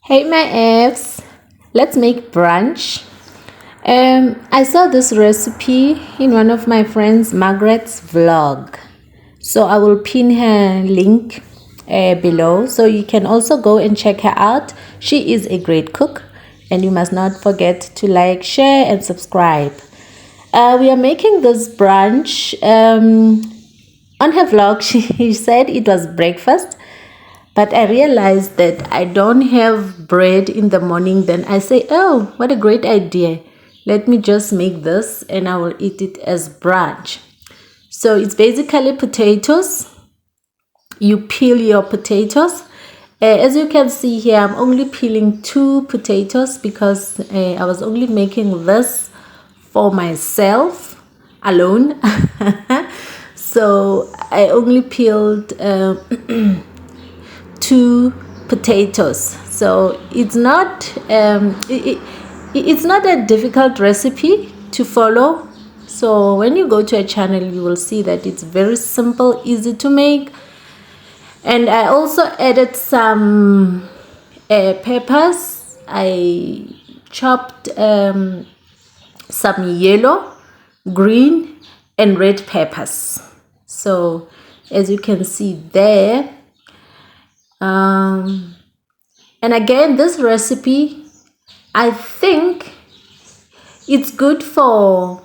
Hey my Fs, let's make brunch. I saw this recipe in one of my friends Margaret's vlog, so I will pin her link below so you can also go and check her out. She is a great cook, and you must not forget to like, share and subscribe. We are making this brunch. On her vlog she said it was breakfast, but I realized that I don't have bread in the morning. Then I say, oh, what a great idea. Let me just make this and I will eat it as brunch. So it's basically potatoes. You peel your potatoes. As you can see here, I'm only peeling 2 potatoes because I was only making this for myself alone. So I only peeled 2 potatoes. So it's not it's not a difficult recipe to follow. So when you go to a channel, you will see that it's very simple, easy to make. And I also added some peppers. I chopped some yellow, green and red peppers. So as you can see there, and again, this recipe, I think it's good for,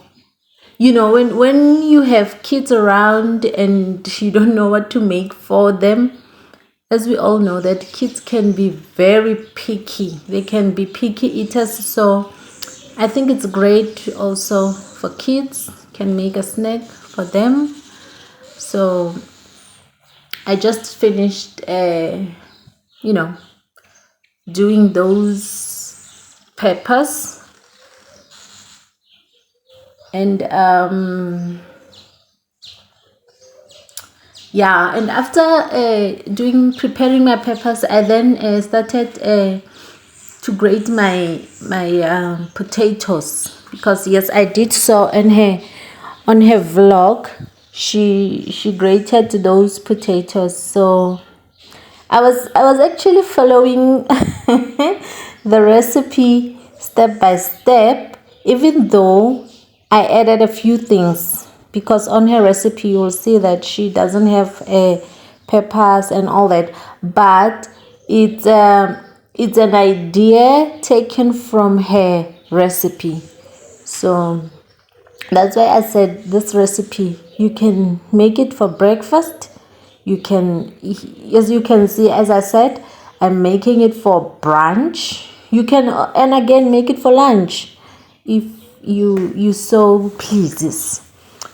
when you have kids around and you don't know what to make for them. As we all know that kids can be very picky. They can be picky eaters. So I think it's great also for kids. Can make a snack for them. So I just finished doing those peppers, and and after preparing my peppers, I then started to grate my potatoes, because yes, I did so on her vlog. She grated those potatoes. So I was actually following the recipe step by step, even though I added a few things, because on her recipe you will see that she doesn't have peppers and all that, but it's an idea taken from her recipe. So that's why I said this recipe, you can make it for breakfast. You can, as you can see, as I said, I'm making it for brunch. You can, and again, make it for lunch if you so pleases.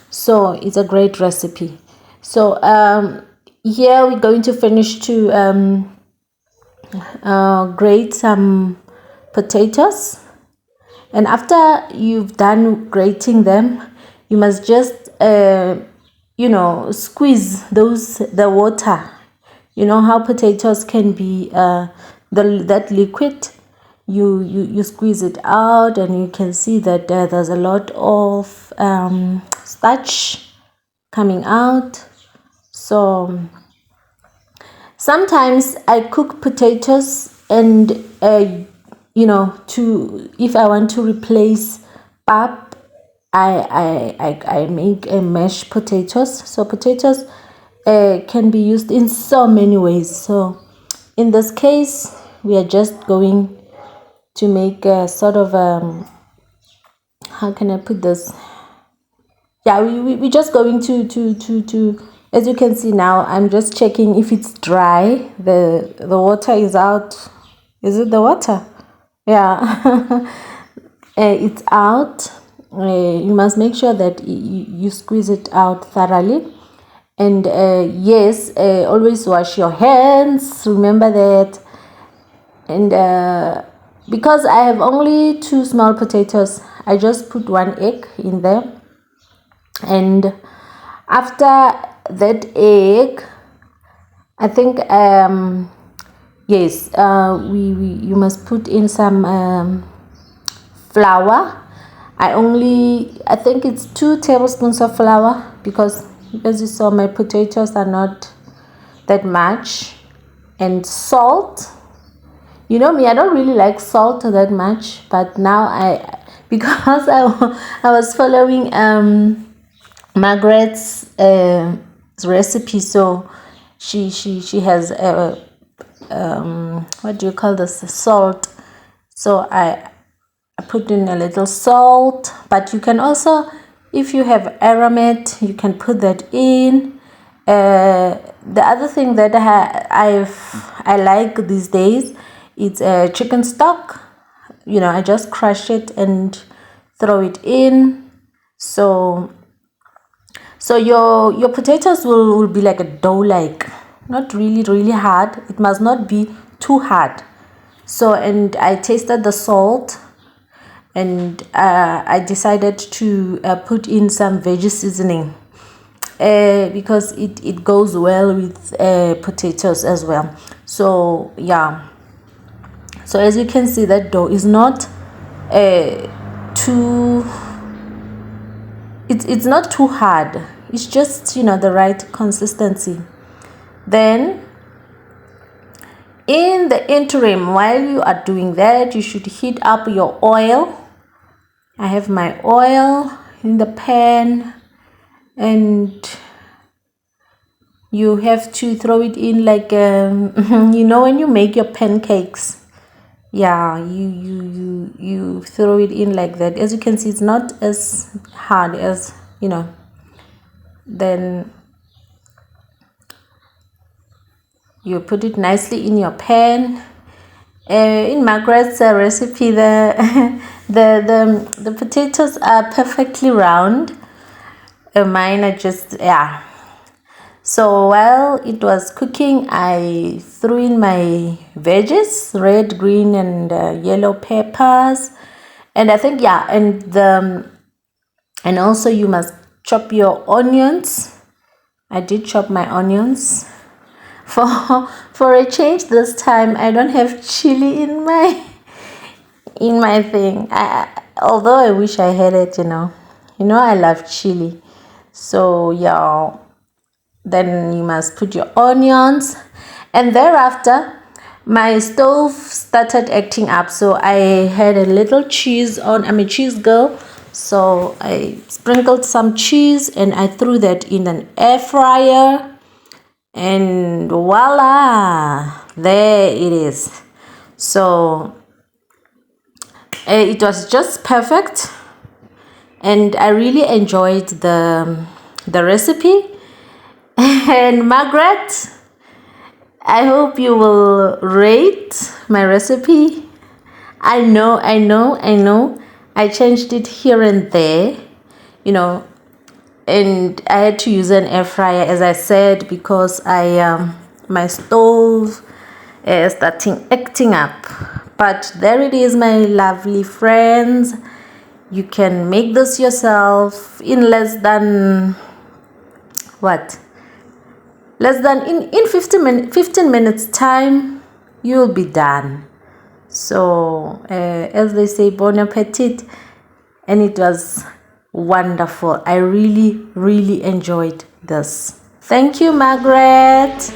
So it's a great recipe. So here we're going to finish to grate some potatoes. And after you've done grating them, you must just squeeze the water. You know how potatoes can be that liquid. You squeeze it out, and you can see that there's a lot of starch coming out. So sometimes I cook potatoes, and to, if I want to replace pap, I make a mashed potatoes. So potatoes can be used in so many ways. So in this case, we are just going to make a sort of how can I put this? Yeah, we're just going to, as you can see now, I'm just checking if it's dry. The water is out. Is it the water? Yeah. It's out. You must make sure that you squeeze it out thoroughly. And yes, always wash your hands, remember that. And because I have only 2 small potatoes, I just put 1 egg in there. And after that egg, I think yes, you must put in some flour. I think it's 2 tablespoons of flour, because as you saw, my potatoes are not that much. And salt, You know me, I don't really like salt that much, but now because I was following Margaret's recipe, so she has what do you call this, salt. So I put in a little salt, but you can also, if you have aromat, you can put that in. The other thing that I like these days, it's a chicken stock. You know, I just crush it and throw it in. So your potatoes will be like a dough, like not really hard. It must not be too hard. So, and I tasted the salt, and I decided to put in some veggie seasoning because it goes well with potatoes as well. So yeah, so as you can see, that dough is not too, it's not too hard. It's just, you know, the right consistency. Then in the interim, while you are doing that, you should heat up your oil. I have my oil in the pan, and you have to throw it in like you know, when you make your pancakes, yeah, you throw it in like that. As you can see, it's not as hard as, you know. Then you put it nicely in your pan. In Margaret's recipe, the potatoes are perfectly round. Mine are just, yeah. So while it was cooking, I threw in my veggies, red, green, and yellow peppers, and I think, yeah, and also you must chop your onions. I did chop my onions. For a change this time, I don't have chili in my thing. Although I wish I had it, you know. I love chili. So yeah, then you must put your onions, and thereafter my stove started acting up. So I had a little cheese on. I'm a cheese girl, so I sprinkled some cheese and I threw that in an air fryer. And voila, there it is. So it was just perfect, and I really enjoyed the recipe. And Margaret, I hope you will rate my recipe. I know I changed it here and there, you know, and I had to use an air fryer, as I said, because my stove is starting acting up. But there it is, my lovely friends. You can make this yourself in less than in 15 minutes time. You'll be done. So as they say, bon appetit. And it was wonderful. I really enjoyed this. Thank you, Margaret.